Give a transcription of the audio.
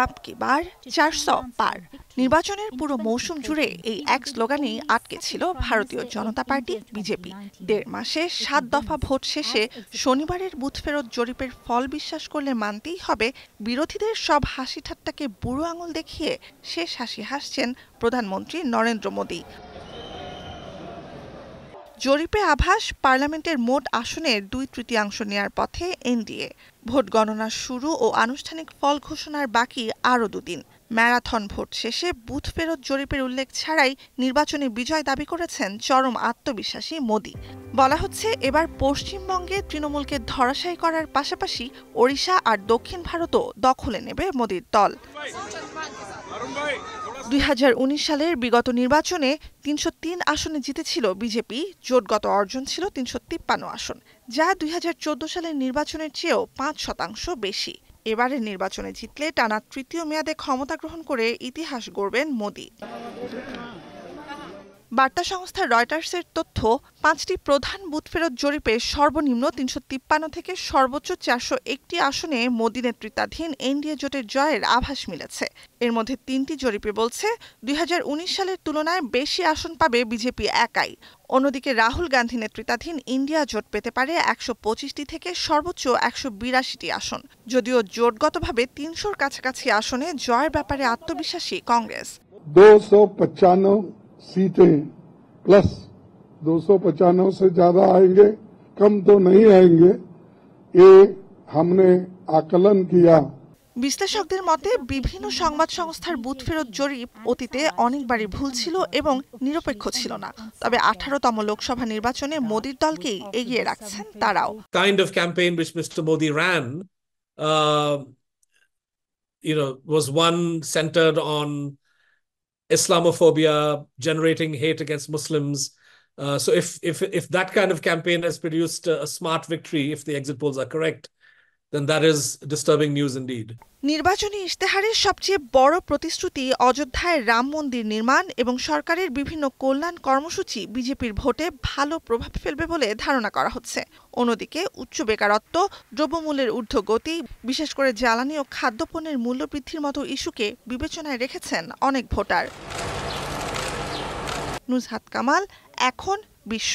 Up কি বার 400 পার। নির্বাচনের পুরো মৌসুম জুড়ে এই এক স্লোগানেই আটকে ছিল ভারতীয় জনতা পার্টি বিজেপি। 1.5 মাসে 7 দফা ভোট শেষে শনিবারের বুথ ফেরত জরিপের ফল বিশ্বাস করলে মানতেই হবে বিরোধীদের সব হাসি ঠাট্টাকে বুড়ো আঙুল দেখিয়ে শেষ হাসি হাসছেন প্রধানমন্ত্রী নরেন্দ্র মোদী। জরিপে আভাস পার্লামেন্টের মোট আসনের 2/3 নেয়ার পথে এনডিএ। ভোট গণনা শুরু ও আনুষ্ঠানিক ফল ঘোষণার বাকি আরও 2 দিন। ম্যারাথন ভোট শেষে বুথ ফেরত জরিপের উল্লেখ ছাড়াই নির্বাচনে বিজয় দাবি করেছেন চরম আত্মবিশ্বাসী মোদী। বলা হচ্ছে এবার পশ্চিমবঙ্গে তৃণমূলকে ধরাশায়ী করার পাশাপাশি ওড়িশা আর দক্ষিণ ভারতও দখলে নেবে মোদীর দল। 2019 সালের বিগত নির্বাচনে 303 আসনে জিতেছিল বিজেপি। জোটগত অর্জন ছিল 353 আসন, যা 2014 সালের নির্বাচনের চেয়েও 5% বেশি। এবারের নির্বাচনে জিতলে টানা তৃতীয় মেয়াদে ক্ষমতা গ্রহণ করে ইতিহাস গড়বেন মোদী। বার্তা সংস্থা রয়টার্সের তথ্য, 5টি প্রধান বুথ ফেরত জরিপে সর্বনিম্ন 353 থেকে সর্বোচ্চ 401টি আসনে মোদী নেতৃত্বাধীন এনডিএ জোটের জয়ের আভাস মিলেছে। এর মধ্যে 3টি জরিপে বলছে 2019 সালের তুলনায় বেশি আসন পাবে বিজেপি একাই। অন্যদিকে রাহুল গান্ধী নেতৃত্বাধীন ইন্ডিয়া জোট পেতে পারে 125টি থেকে সর্বোচ্চ 182টি আসন। যদিও জোটগতভাবে 300-র কাছাকাছি আসনে জয়ের ব্যাপারে আত্মবিশ্বাসী কংগ্রেস। 295 सीटें प्लस 295 से ज्यादा आएंगे, कम तो नहीं आएंगे, ये हमने आकलन किया। বিশ্লেষকদের মতে বিভিন্ন সংবাদ সংস্থার বুথ ফেরত জরিপ অতীতে অনেকবারই ভুল ছিল এবং নিরপেক্ষ ছিল না। তবে 18তম লোকসভা নির্বাচনে মোদীর দলকেই এগিয়ে রাখছেন তারাও। Kind of campaign which Mr. Modi ran, was one centered on Islamophobia, generating hate against Muslims. So if that kind of campaign has produced a smart victory, if the exit polls are correct, then that is disturbing news indeed. নির্বাচনী ইশতেহারের সবচেয়ে বড় প্রতিশ্রুতি অযোধ্যায় রাম মন্দির নির্মাণ এবং সরকারের বিভিন্ন কল্যাণ কর্মসূচি বিজেপির ভোটে ভালো প্রভাব ফেলবে বলে ধারণা করা হচ্ছে। অন্যদিকে উচ্চ বেকারত্ব, দ্রব্যমূল্যের ঊর্ধ্বগতি, বিশেষ করে জ্বালানি ও খাদ্যপণ্যের মূল্য বৃদ্ধির মতো ইস্যুকে বিবেচনায় রেখেছেন অনেক ভোটার। নুজহাত কামাল, এখন বিশ্ব।